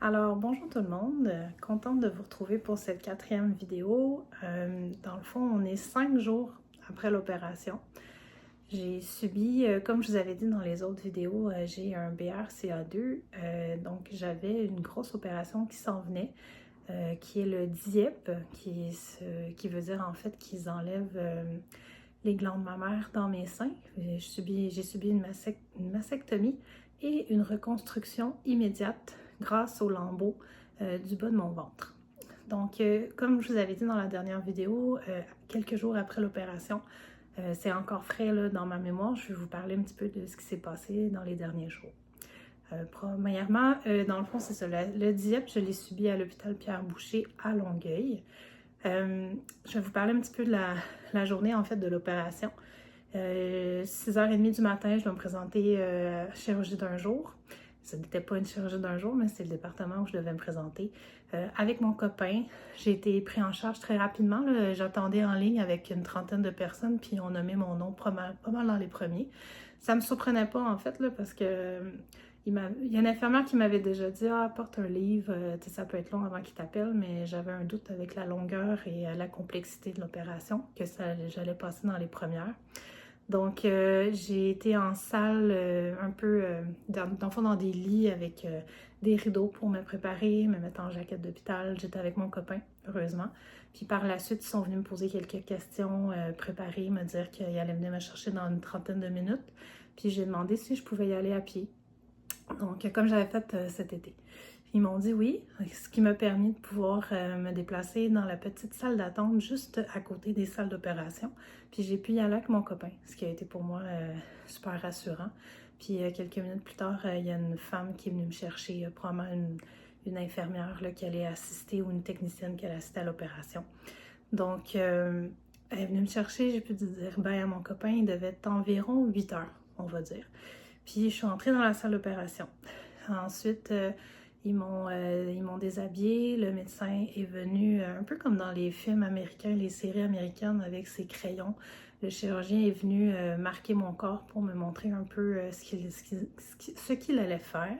Alors, bonjour tout le monde, contente de vous retrouver pour cette quatrième vidéo. Dans le fond, on est 5 jours après l'opération. J'ai subi, comme je vous avais dit dans les autres vidéos, j'ai un BRCA2, donc j'avais une grosse opération qui s'en venait, qui est le DIEP, qui veut dire en fait qu'ils enlèvent les glandes mammaires dans mes seins. J'ai subi une mastectomie et une reconstruction immédiate grâce au lambeau du bas de mon ventre. Donc, comme je vous avais dit dans la dernière vidéo, quelques jours après l'opération, c'est encore frais là, dans ma mémoire. Je vais vous parler un petit peu de ce qui s'est passé dans les derniers jours. Premièrement, dans le fond, c'est ça. Le DIEP, je l'ai subi à l'hôpital Pierre-Boucher à Longueuil. Je vais vous parler un petit peu de la journée en fait de l'opération. 6h30 du matin, je dois me présenter chirurgie d'un jour. Ce n'était pas une chirurgie d'un jour, mais c'est le département où je devais me présenter. Avec mon copain, j'ai été pris en charge très rapidement. J'attendais en ligne avec une trentaine de personnes, puis on a mis mon nom pas mal dans les premiers. Ça me surprenait pas en fait, là, parce que il y a une infirmière qui m'avait déjà dit « porte un livre, ça peut être long avant qu'il t'appelle », mais j'avais un doute avec la longueur et la complexité de l'opération, que j'allais passer dans les premières. Donc, j'ai été en salle un peu, dans le fond, dans des lits avec des rideaux pour me préparer, me mettre en jaquette d'hôpital. J'étais avec mon copain, heureusement. Puis par la suite, ils sont venus me poser quelques questions, préparer, me dire qu'ils allaient venir me chercher dans une trentaine de minutes. Puis j'ai demandé si je pouvais y aller à pied. Donc, comme j'avais fait cet été. Ils m'ont dit oui, ce qui m'a permis de pouvoir me déplacer dans la petite salle d'attente juste à côté des salles d'opération. Puis j'ai pu y aller avec mon copain, ce qui a été pour moi super rassurant. Puis quelques minutes plus tard, il y a une femme qui est venue me chercher, probablement une infirmière là, qui allait assister ou une technicienne qui allait assister à l'opération. Donc, elle est venue me chercher, j'ai pu dire à mon copain, il devait être environ 8 heures, on va dire. Puis je suis entrée dans la salle d'opération. Ensuite, ils m'ont déshabillée. Le médecin est venu, un peu comme dans les films américains, les séries américaines, avec ses crayons. Le chirurgien est venu marquer mon corps pour me montrer un peu ce qu'il allait faire.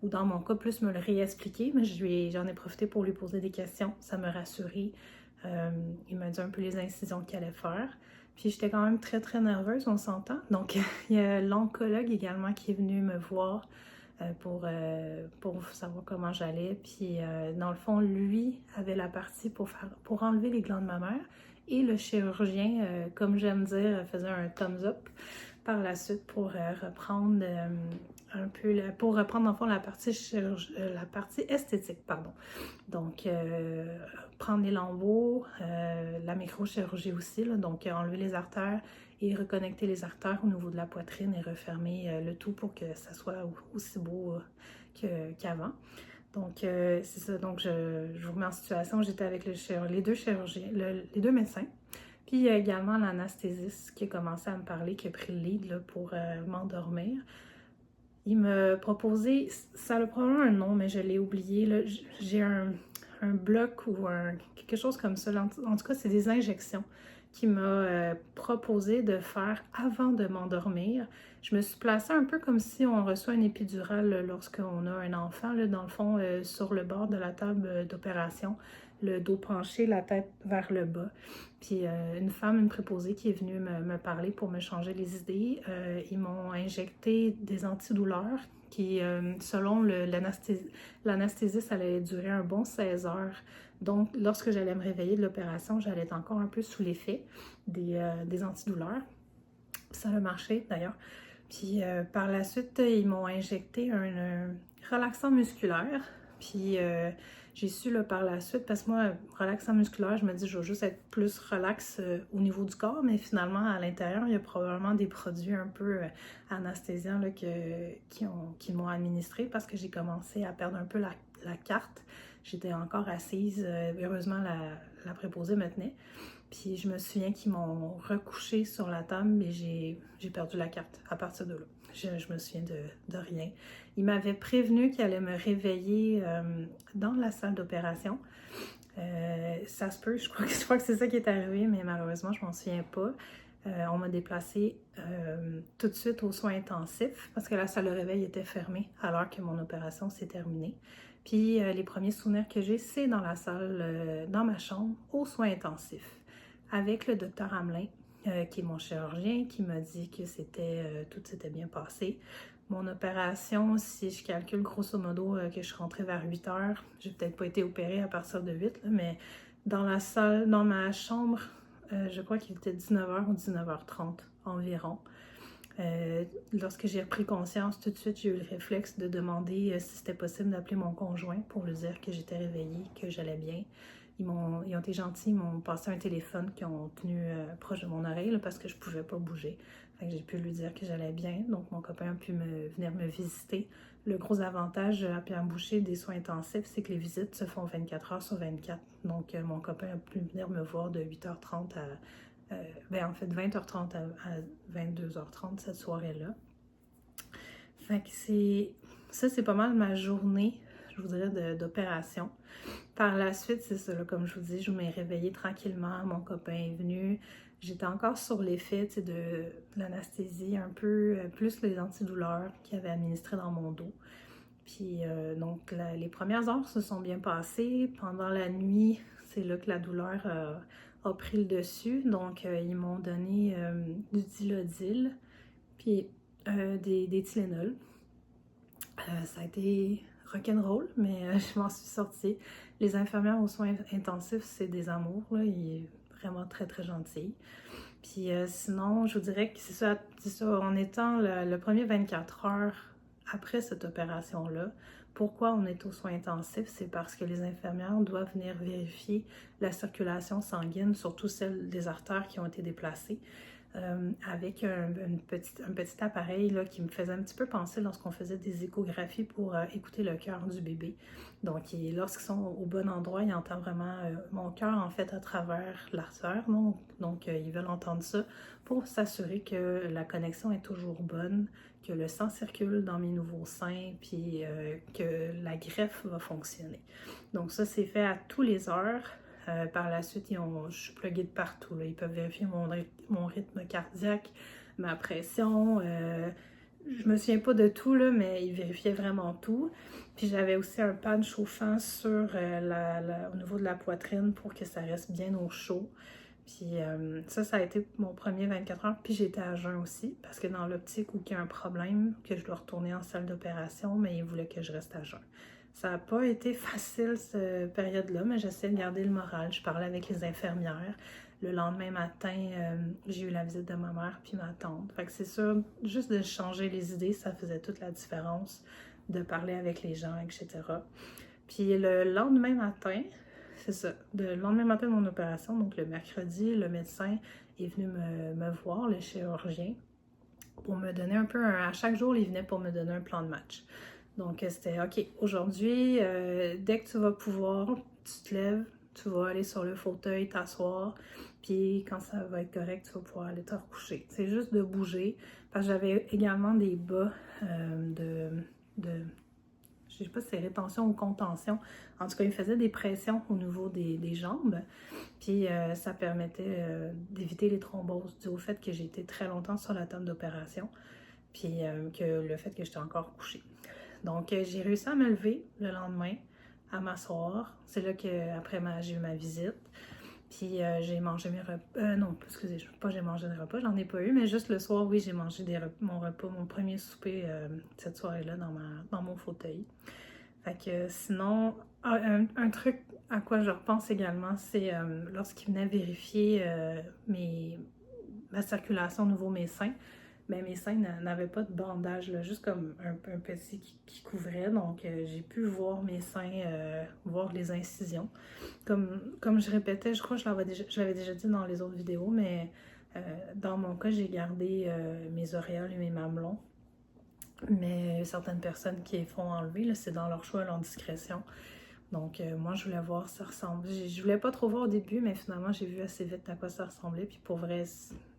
Ou dans mon cas, plus me le réexpliquer. Mais j'en ai profité pour lui poser des questions. Ça m'a rassurée. Il m'a dit un peu les incisions qu'il allait faire. Puis j'étais quand même très très nerveuse, on s'entend. Donc il y a l'oncologue également qui est venu me voir pour savoir comment j'allais. Puis dans le fond, lui avait la partie pour enlever les glandes mammaires. Et le chirurgien, comme j'aime dire, faisait un thumbs up par la suite pour reprendre pour reprendre en fond la partie esthétique, pardon. Donc, prendre les lambeaux, la microchirurgie aussi, là, donc enlever les artères et reconnecter les artères au niveau de la poitrine et refermer le tout pour que ça soit aussi beau qu'avant. Donc, c'est ça. Donc, je vous remets en situation. J'étais avec les deux chirurgiens, les deux médecins. Puis, il y a également l'anesthésiste qui a commencé à me parler, qui a pris le lead là, pour m'endormir. Il m'a proposé, ça a probablement un nom, mais je l'ai oublié. Là. J'ai un bloc ou quelque chose comme ça. En tout cas, c'est des injections qu'il m'a proposé de faire avant de m'endormir. Je me suis placée un peu comme si on reçoit une épidurale lorsqu'on a un enfant, là, dans le fond, sur le bord de la table d'opération, le dos penché, la tête vers le bas. Puis une femme, une préposée qui est venue me parler pour me changer les idées. Ils m'ont injecté des antidouleurs qui, selon l'anesthésiste, ça allait durer un bon 16 heures. Donc, lorsque j'allais me réveiller de l'opération, j'allais être encore un peu sous l'effet des antidouleurs. Ça a marché, d'ailleurs. Puis, par la suite, ils m'ont injecté un relaxant musculaire. Puis, j'ai su là, par la suite, parce que moi, relaxant musculaire, je me dis, je vais juste être plus relax au niveau du corps, mais finalement, à l'intérieur, il y a probablement des produits un peu anesthésiants là, qui m'ont administré parce que j'ai commencé à perdre un peu la carte. J'étais encore assise, heureusement, la préposée me tenait. Puis je me souviens qu'ils m'ont recouché sur la table, et j'ai perdu la carte à partir de là. Je me souviens de rien. Il m'avait prévenu qu'il allait me réveiller dans la salle d'opération. Ça se peut, je crois que c'est ça qui est arrivé, mais malheureusement, je m'en souviens pas. On m'a déplacée tout de suite aux soins intensifs parce que la salle de réveil était fermée alors que mon opération s'est terminée. Puis les premiers souvenirs que j'ai, c'est dans la salle, dans ma chambre, aux soins intensifs, avec le docteur Hamelin, qui est mon chirurgien, qui m'a dit que tout s'était bien passé. Mon opération, si je calcule grosso modo que je suis rentrée vers 8 heures, j'ai peut-être pas été opérée à partir de 8, là, mais dans la salle, dans ma chambre, je crois qu'il était 19h ou 19h30 environ. Lorsque j'ai repris conscience, tout de suite, j'ai eu le réflexe de demander si c'était possible d'appeler mon conjoint pour lui dire que j'étais réveillée, que j'allais bien. Ils ont été gentils, ils m'ont passé un téléphone qu'ils ont tenu proche de mon oreille là, parce que je pouvais pas bouger. Fait que j'ai pu lui dire que j'allais bien. Donc, mon copain a pu venir me visiter. Le gros avantage à Pierre Boucher des soins intensifs, c'est que les visites se font 24 heures sur 24. Donc, mon copain a pu venir me voir de 8h30 en fait 20h30 à 22h30 cette soirée-là. Fait que c'est pas mal ma journée, je vous dirais, d'opération. Par la suite, c'est ça, là, comme je vous dis, je m'ai réveillée tranquillement, mon copain est venu. J'étais encore sur l'effet de l'anesthésie, un peu plus les antidouleurs qu'il avait administré dans mon dos. Puis donc les premières heures se sont bien passées. Pendant la nuit, c'est là que la douleur a pris le dessus. Donc ils m'ont donné du Dilaudil, puis des Tylenol. Ça a été rock'n'roll, mais je m'en suis sortie. Les infirmières aux soins intensifs, c'est des amours, là. Il est vraiment très, très gentil. Puis sinon, je vous dirais que c'est ça, en étant le premier 24 heures après cette opération-là, pourquoi on est aux soins intensifs? C'est parce que les infirmières doivent venir vérifier la circulation sanguine, surtout celle des artères qui ont été déplacées. Avec un petit appareil là, qui me faisait un petit peu penser lorsqu'on faisait des échographies pour écouter le cœur du bébé. Donc, lorsqu'ils sont au bon endroit, ils entendent vraiment mon cœur, en fait, à travers l'artère. Donc, ils veulent entendre ça pour s'assurer que la connexion est toujours bonne, que le sang circule dans mes nouveaux seins, puis que la greffe va fonctionner. Donc, ça, c'est fait à tous les heures. Par la suite, je suis pluguée de partout, là. Ils peuvent vérifier mon rythme cardiaque, ma pression. Je me souviens pas de tout, là, mais ils vérifiaient vraiment tout. Puis j'avais aussi un pad chauffant sur au niveau de la poitrine pour que ça reste bien au chaud. Puis ça a été mon premier 24 heures. Puis j'étais à jeun aussi, parce que dans l'optique où il y a un problème, que je dois retourner en salle d'opération, mais ils voulaient que je reste à jeun. Ça n'a pas été facile, cette période-là, mais j'essaie de garder le moral. Je parlais avec les infirmières. Le lendemain matin, j'ai eu la visite de ma mère puis ma tante. Fait que c'est sûr, juste de changer les idées, ça faisait toute la différence, de parler avec les gens, etc. Puis le lendemain matin, c'est ça, le lendemain matin de mon opération, donc le mercredi, le médecin est venu me voir, le chirurgien, pour me donner un peu à chaque jour, il venait pour me donner un plan de match. Donc, c'était OK, aujourd'hui, dès que tu vas pouvoir, tu te lèves, tu vas aller sur le fauteuil, t'asseoir, puis quand ça va être correct, tu vas pouvoir aller te recoucher. C'est juste de bouger, parce que j'avais également des bas je sais pas si c'est rétention ou contention. En tout cas, il me faisait des pressions au niveau des jambes, puis ça permettait d'éviter les thromboses dû au fait que j'ai été très longtemps sur la table d'opération, puis que le fait que j'étais encore couchée. Donc, j'ai réussi à me lever le lendemain, à m'asseoir. C'est là qu'après j'ai eu ma visite. Puis j'ai mangé mes repas. Non, excusez, pas j'ai mangé des repas, j'en ai pas eu, mais juste le soir, oui, j'ai mangé mon repas, mon premier souper cette soirée-là dans mon fauteuil. Fait que sinon, un truc à quoi je repense également, c'est lorsqu'ils venaient vérifier ma circulation au niveau de mes seins. Ben, mes seins n'avaient pas de bandage, là, juste comme un petit qui couvrait. Donc, j'ai pu voir mes seins, voir les incisions. Comme je répétais, je crois que je l'avais déjà dit dans les autres vidéos, mais dans mon cas, j'ai gardé mes auréoles et mes mamelons. Mais certaines personnes qui les font enlever, c'est dans leur choix, leur discrétion. Donc, moi, je voulais voir ça ressemble. Je voulais pas trop voir au début, mais finalement, j'ai vu assez vite à quoi ça ressemblait. Puis pour vrai,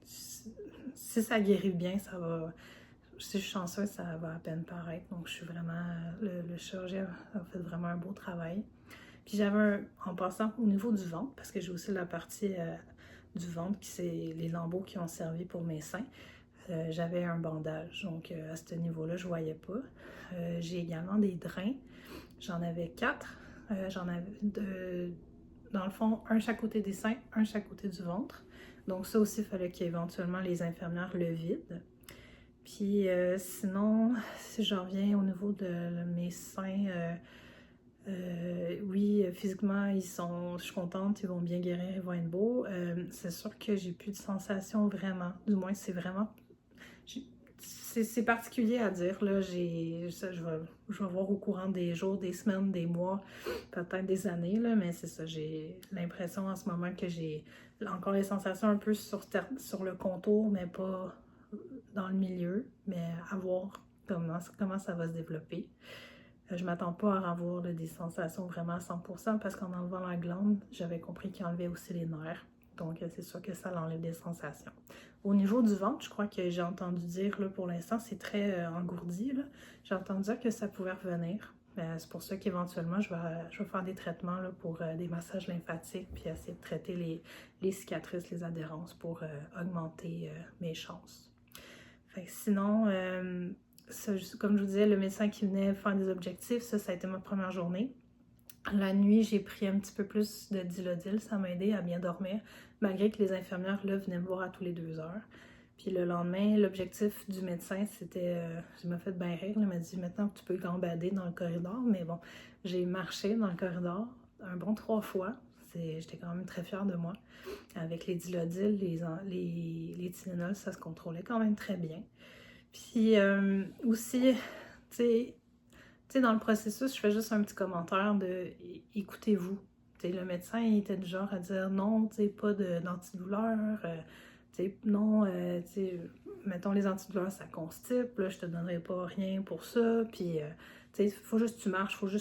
si ça guérit bien, ça va. Si je suis chanceuse, ça va à peine paraître. Donc, je suis vraiment. Le chirurgien a fait vraiment un beau travail. Puis en passant au niveau du ventre, parce que j'ai aussi la partie du ventre qui c'est les lambeaux qui ont servi pour mes seins. J'avais un bandage, donc à ce niveau-là, je voyais pas. J'ai également des drains. J'en avais 4. J'en avais dans le fond, un chaque côté des seins, un chaque côté du ventre. Donc ça aussi, il fallait qu'éventuellement les infirmières le vident. Puis sinon, si je reviens au niveau de mes seins, oui, physiquement, je suis contente, ils vont bien guérir, ils vont être beaux. C'est sûr que j'ai plus de sensations vraiment. Du moins, c'est vraiment... C'est particulier à dire, là. Je vais voir au courant des jours, des semaines, des mois, peut-être des années, là, mais c'est ça. J'ai l'impression en ce moment que j'ai encore les sensations un peu sur le contour, mais pas dans le milieu, mais à voir comment ça va se développer. Je m'attends pas à avoir là, des sensations vraiment à 100% parce qu'en enlevant la glande, j'avais compris qu'il enlevait aussi les nerfs. Donc, c'est sûr que ça enlève des sensations. Au niveau du ventre, je crois que j'ai entendu dire, là, pour l'instant, c'est très engourdi. J'ai entendu dire que ça pouvait revenir. C'est pour ça qu'éventuellement, je vais faire des traitements là, pour des massages lymphatiques puis essayer de traiter les cicatrices, les adhérences pour augmenter mes chances. Fait que sinon, ça, comme je vous disais, le médecin qui venait faire des objectifs, ça a été ma première journée. La nuit, j'ai pris un petit peu plus de Dilaudil, ça m'a aidé à bien dormir, malgré que les infirmières là, venaient me voir à tous les 2 heures. Puis le lendemain, l'objectif du médecin, c'était, je m'a fait bien rire, il m'a dit maintenant tu peux gambader dans le corridor, mais bon, j'ai marché dans le corridor un bon 3 fois. J'étais quand même très fière de moi. Avec les Dilaudil, les Tylenol, ça se contrôlait quand même très bien. Puis aussi, tu sais, dans le processus, je fais juste un petit commentaire de écoutez-vous. Tu sais, le médecin il était du genre à dire non, tu sais, pas d'antidouleur, tu sais, non, tu sais, mettons les antidouleurs, ça constipe, là, je te donnerai pas rien pour ça, puis, tu sais, faut juste que tu marches, tu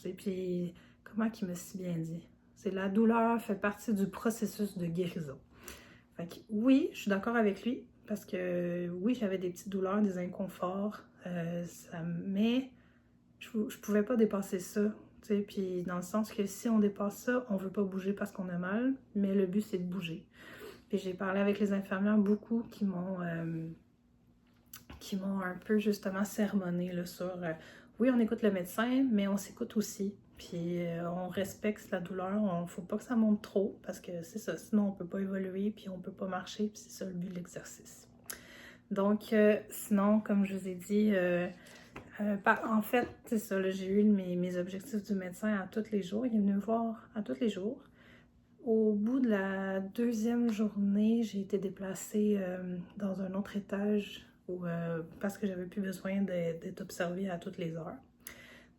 sais, puis, comment qu'il m'a si bien dit? C'est la douleur fait partie du processus de guérison. Fait que oui, je suis d'accord avec lui, parce que oui, j'avais des petites douleurs, des inconforts, mais je pouvais pas dépasser ça, tu sais, puis dans le sens que si on dépasse ça, on veut pas bouger parce qu'on a mal, mais le but c'est de bouger. Puis j'ai parlé avec les infirmières beaucoup qui m'ont un peu justement sermonné là, sur oui, on écoute le médecin, mais on s'écoute aussi. Puis on respecte la douleur, faut pas que ça monte trop parce que c'est ça, sinon on peut pas évoluer, puis on peut pas marcher, puis c'est ça le but de l'exercice. Donc sinon, comme je vous ai dit, en fait, c'est ça, j'ai eu mes objectifs du médecin à tous les jours. Il est venu me voir à tous les jours. Au bout de la 2e journée, j'ai été déplacée dans un autre étage parce que j'avais plus besoin d'être observée à toutes les heures.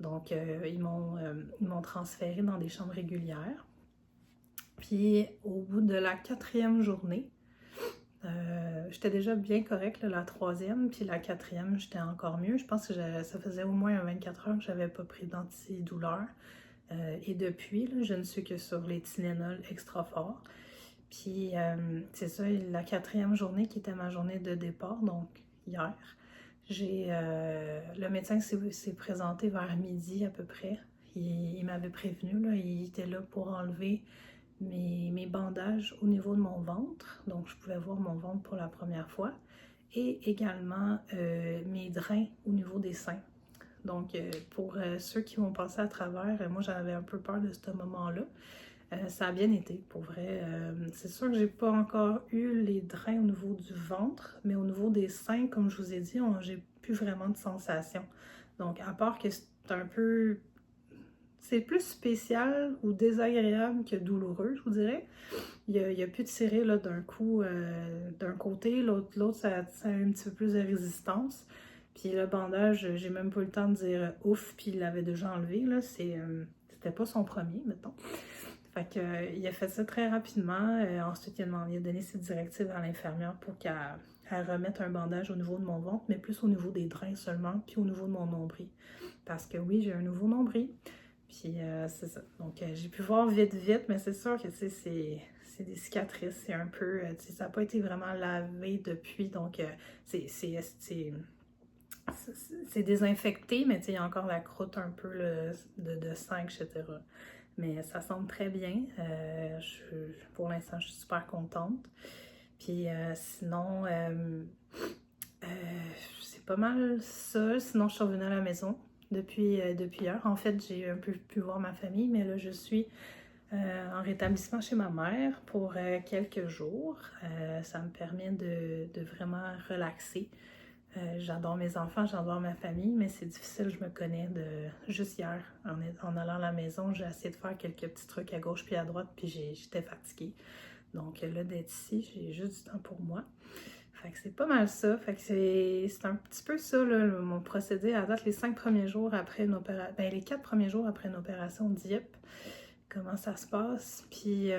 Donc, ils m'ont transférée dans des chambres régulières. Puis, au bout de la 4e journée, j'étais déjà bien correcte, la 3e, puis la 4e, j'étais encore mieux. Je pense que ça faisait au moins 24 heures que j'avais pas pris d'antidouleur. Et depuis, là, je ne suis que sur les Tylenol extra forts. Puis, c'est ça, la 4e journée qui était ma journée de départ, donc hier, le médecin s'est présenté vers midi à peu près. Il m'avait prévenu, là, il était là pour enlever mes bandages au niveau de mon ventre, donc je pouvais voir mon ventre pour la première fois, et également mes drains au niveau des seins. Donc pour ceux qui vont passer à travers, moi j'avais un peu peur de ce moment-là. Ça a bien été, pour vrai. C'est sûr que j'ai pas encore eu les drains au niveau du ventre, mais au niveau des seins, comme je vous ai dit, j'ai plus vraiment de sensation. Donc à part que c'est un peu... C'est plus spécial ou désagréable que douloureux, je vous dirais. Il y a plus de serré d'un coup, d'un côté, l'autre, ça a un petit peu plus de résistance. Puis le bandage, j'ai même pas eu le temps de dire ouf, puis il l'avait déjà enlevé, là. C'était pas son premier, mettons. Fait que, il a fait ça très rapidement. Ensuite, il a donné ses directives à l'infirmière pour qu'elle remette un bandage au niveau de mon ventre, mais plus au niveau des drains seulement, puis au niveau de mon nombril. Parce que oui, j'ai un nouveau nombril. Puis c'est ça. Donc j'ai pu voir vite, mais c'est sûr que c'est des cicatrices. C'est un peu. Ça n'a pas été vraiment lavé depuis. Donc c'est désinfecté, mais il y a encore la croûte un peu là, de sang, etc. Mais ça semble très bien. Pour l'instant, je suis super contente. Puis sinon, c'est pas mal ça. Sinon, je suis revenue à la maison. depuis hier. En fait, j'ai un peu pu voir ma famille, mais là, je suis en rétablissement chez ma mère pour quelques jours. Ça me permet de vraiment relaxer. J'adore mes enfants, j'adore ma famille, mais c'est difficile, je me connais de juste hier, en allant à la maison, j'ai essayé de faire quelques petits trucs à gauche puis à droite, puis j'étais fatiguée. Donc là, d'être ici, j'ai juste du temps pour moi. Fait que c'est pas mal ça. Fait que c'est un petit peu ça, là, mon procédé à date, les 5 premiers jours après une opération, ben les 4 premiers jours après une opération DIEP, comment ça se passe. Puis,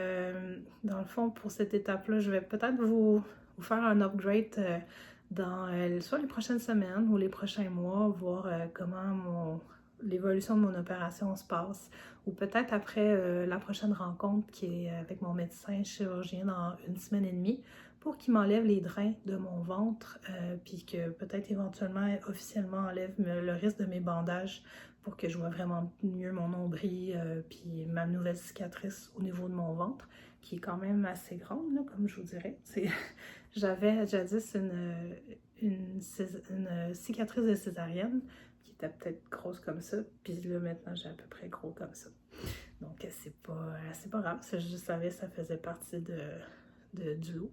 dans le fond, pour cette étape-là, je vais peut-être vous faire un upgrade dans soit les prochaines semaines ou les prochains mois, voir comment l'évolution de mon opération se passe. Ou peut-être après la prochaine rencontre qui est avec mon médecin chirurgien dans 1 semaine et demie, pour qu'il m'enlève les drains de mon ventre, puis que peut-être éventuellement, officiellement, enlève le reste de mes bandages pour que je vois vraiment mieux mon nombril, puis ma nouvelle cicatrice au niveau de mon ventre, qui est quand même assez grande, là, comme je vous dirais. J'avais jadis une cicatrice de césarienne qui était peut-être grosse comme ça, puis là maintenant j'ai à peu près gros comme ça. Donc c'est pas grave, je savais que ça faisait partie du lot.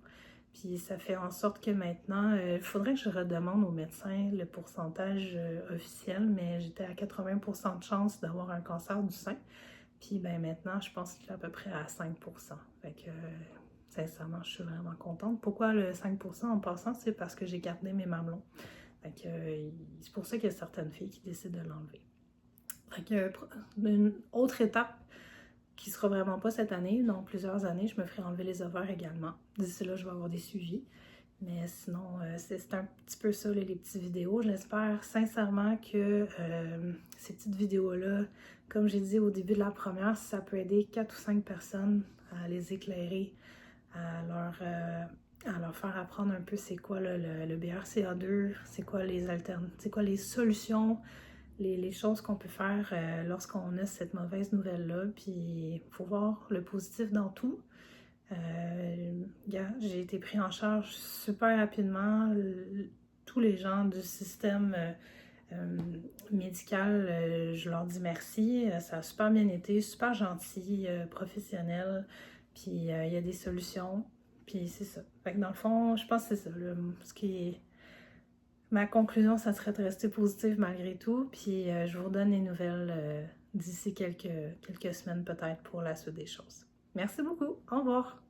Puis ça fait en sorte que maintenant, il faudrait que je redemande au médecin le pourcentage officiel, mais j'étais à 80% de chance d'avoir un cancer du sein. Puis ben maintenant, je pense qu'il est à peu près à 5%. Fait que sincèrement, je suis vraiment contente. Pourquoi le 5% en passant? C'est parce que j'ai gardé mes mamelons. Fait que c'est pour ça qu'il y a certaines filles qui décident de l'enlever. Fait que une autre étape qui sera vraiment pas cette année, dans plusieurs années, je me ferai enlever les ovaires également. D'ici là, je vais avoir des suivis. Mais sinon, c'est un petit peu ça, les petites vidéos. J'espère sincèrement que ces petites vidéos-là, comme j'ai dit au début de la première, si ça peut aider 4 ou 5 personnes à les éclairer, à leur faire apprendre un peu c'est quoi le BRCA2, c'est quoi les solutions, les choses qu'on peut faire lorsqu'on a cette mauvaise nouvelle-là. Puis il faut voir le positif dans tout. J'ai été pris en charge super rapidement. Tous les gens du système médical, je leur dis merci. Ça a super bien été, super gentil, professionnel. Puis il y a des solutions. Puis c'est ça. Fait que dans le fond, je pense que c'est ça. Ma conclusion, ça serait de rester positive malgré tout. Puis je vous redonne les nouvelles d'ici quelques semaines peut-être pour la suite des choses. Merci beaucoup. Au revoir.